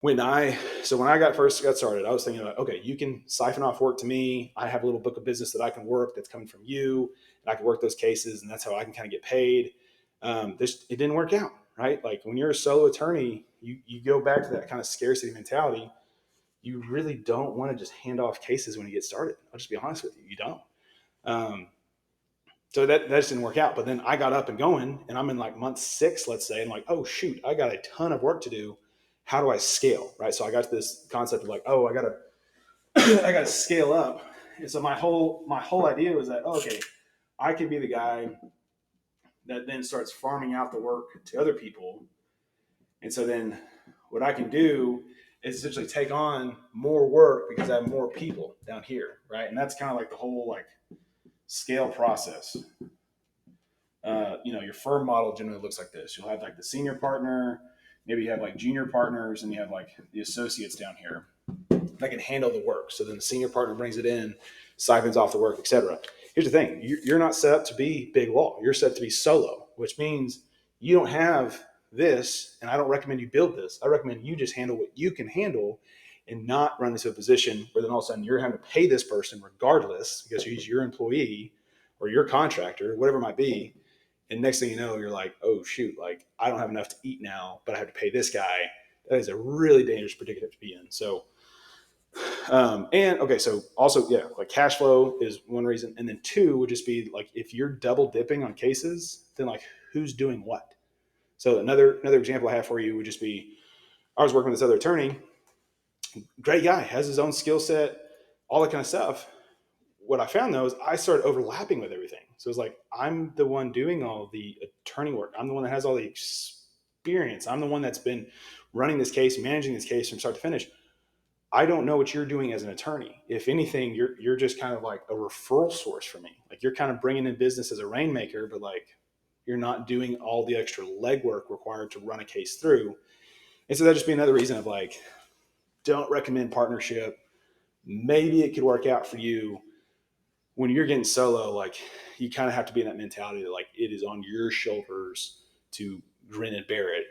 when I first got started, I was thinking about, okay, you can siphon off work to me. I have a little book of business that I can work that's coming from you, and I can work those cases, and that's how I can kind of get paid. It didn't work out, right? Like when you're a solo attorney, you go back to that kind of scarcity mentality. You really don't want to just hand off cases when you get started. I'll just be honest with you, you don't. Um, so that just didn't work out. But then I got up and going, and I'm in like month 6, let's say, and like, oh shoot, I got a ton of work to do. How do I scale, right? So I got to this concept of like, oh, I gotta I gotta scale up. And so my whole idea was that, oh, okay, I could be the guy that then starts farming out the work to other people. And so then what I can do is essentially take on more work because I have more people down here, right? And that's kind of like the whole like scale process. Your firm model generally looks like this. You'll have like the senior partner, maybe you have like junior partners, and you have like the associates down here that can handle the work. So then the senior partner brings it in, siphons off the work, etc. Here's the thing: you're not set up to be big law. You're set up to be solo, which means you don't have this, and I don't recommend you build this. I recommend you just handle what you can handle and not run into a position where then all of a sudden you're having to pay this person regardless because he's your employee or your contractor, whatever it might be. And next thing you know, you're like, oh shoot, like I don't have enough to eat now, but I have to pay this guy. That is a really dangerous predicament to be in. So and okay, so also, yeah, like cash flow is one reason. And then two would just be like if you're double dipping on cases, then like who's doing what? So another example I have for you would just be I was working with this other attorney, great guy, has his own skill set, all that kind of stuff. What I found though is I started overlapping with everything. So it's like I'm the one doing all the attorney work. I'm the one that has all the experience. I'm the one that's been running this case, managing this case from start to finish. I don't know what you're doing as an attorney. If anything, you're just kind of like a referral source for me. Like you're kind of bringing in business as a rainmaker, but like you're not doing all the extra legwork required to run a case through. And so that just be another reason of like, don't recommend partnership. Maybe it could work out for you when you're getting solo. Like you kind of have to be in that mentality that like it is on your shoulders to grin and bear it.